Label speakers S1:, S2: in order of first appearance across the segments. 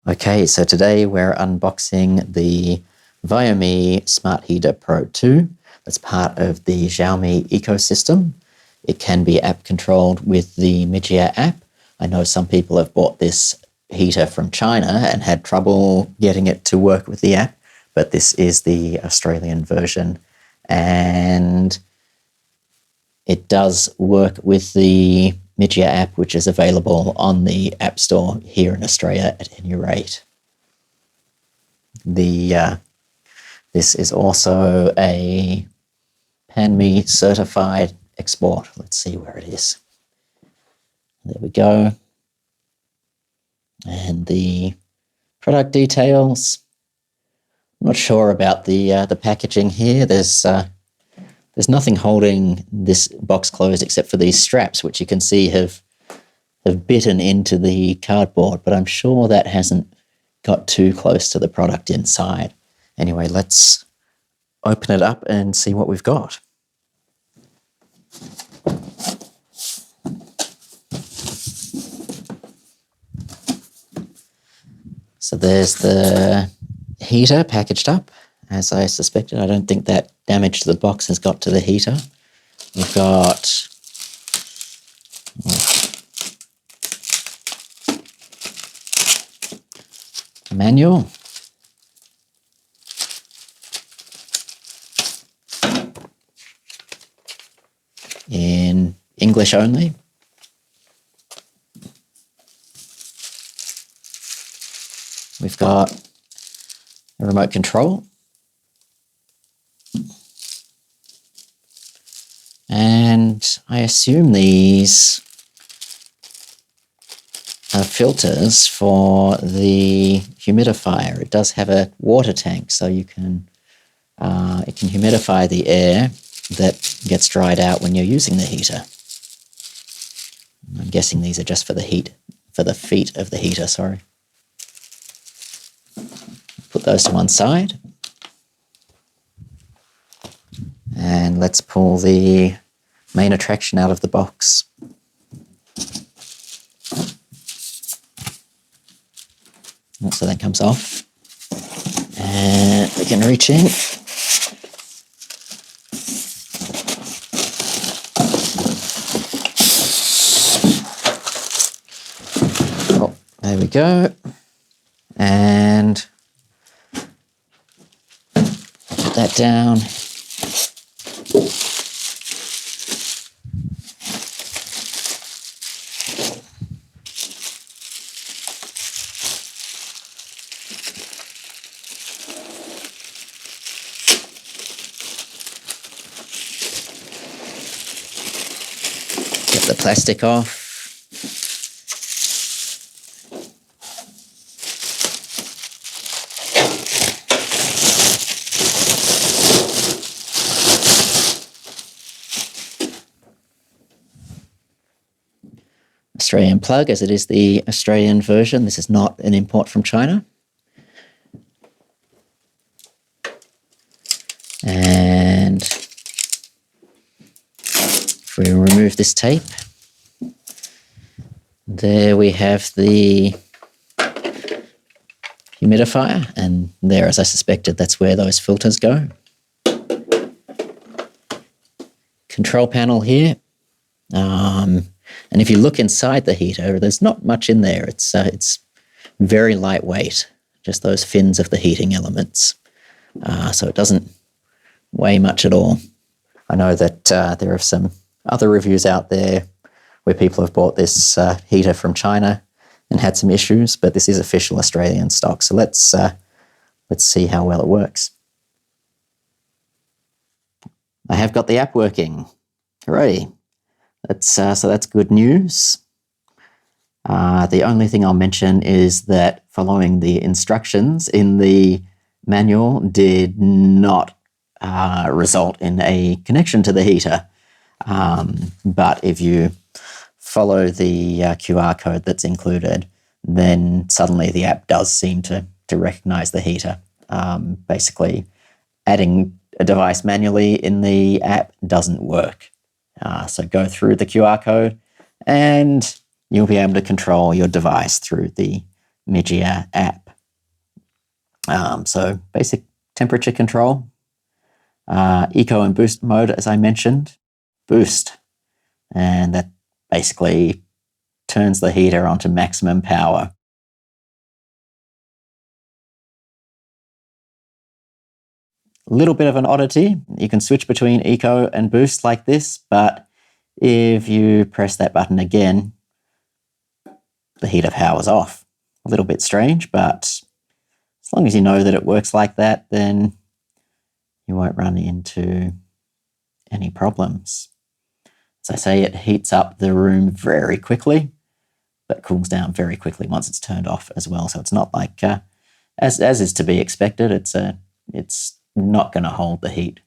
S1: Okay, so today we're unboxing the Viomi Smart Heater Pro 2. That's part of the Xiaomi ecosystem. It can be app controlled with the Mijia app. I know some people have bought this heater from China and had trouble getting it to work with the app, but this is the Australian version. And it does work with the Mijia app, which is available on the App Store here in Australia at any rate. This is also a PanMe certified export. Let's see where it is. There we go. And the product details. I'm not sure about the packaging here. There's nothing holding this box closed except for these straps, which you can see have bitten into the cardboard, but I'm sure that hasn't got too close to the product inside. Anyway, let's open it up and see what we've got. So there's the heater packaged up, as I suspected. I don't think that damage to the box has got to the heater. We've got a manual. In English only. We've got a remote control. And I assume these are filters for the humidifier. It does have a water tank, so it can humidify the air that gets dried out when you're using the heater. I'm guessing these are just for the feet of the heater, sorry. Put those to one side. And let's pull the main attraction out of the box. So that comes off. And we can reach in. Oh, there we go. And put that down. Get the plastic off. Australian plug, as it is the Australian version. This is not an import from China. And if we remove this tape, there we have the humidifier, and there, as I suspected, that's where those filters go. Control panel here. And if you look inside the heater, there's not much in there. It's very lightweight, just those fins of the heating elements. So it doesn't weigh much at all. I know that there are some other reviews out there where people have bought this heater from China and had some issues, but this is official Australian stock. So let's see how well it works. I have got the app working. Hooray. So that's good news. The only thing I'll mention is that following the instructions in the manual did not result in a connection to the heater. But if you follow the QR code that's included, then suddenly the app does seem to recognize the heater. Basically, adding a device manually in the app doesn't work. So go through the QR code and you'll be able to control your device through the Mijia app. So basic temperature control, eco and boost mode, as I mentioned. Boost, and that basically turns the heater onto maximum power. A little bit of an oddity, you can switch between eco and boost like this, but if you press that button again, the heater powers off. A little bit strange, but as long as you know that it works like that, then you won't run into any problems. As I say, it heats up the room very quickly, but cools down very quickly once it's turned off as well. So it's not like, as is to be expected, it's not going to hold the heat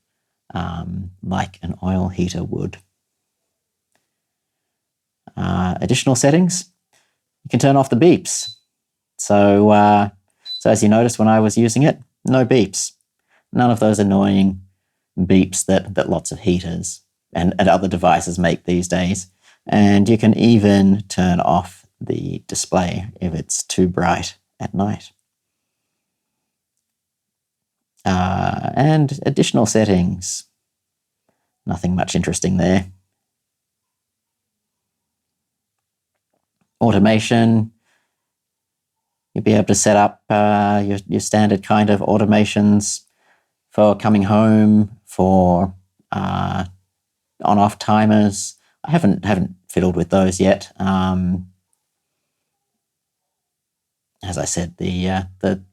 S1: like an oil heater would. Additional settings, you can turn off the beeps. So as you noticed when I was using it, no beeps. None of those annoying beeps that lots of heaters and other devices make these days. And you can even turn off the display if it's too bright at night. And additional settings, nothing much interesting there. Automation, you'll be able to set up your standard kind of automations for coming home, for on-off timers. I haven't fiddled with those yet. As I said, the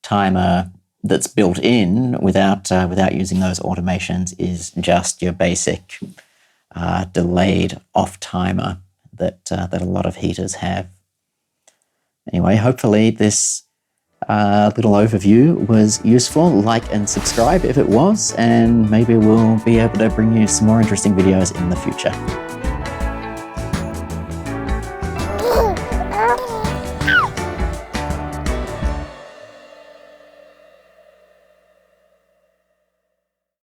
S1: timer that's built in without using those automations is just your basic delayed off timer that a lot of heaters have. Anyway, hopefully this little overview was useful. Like and subscribe if it was, and maybe we'll be able to bring you some more interesting videos in the future.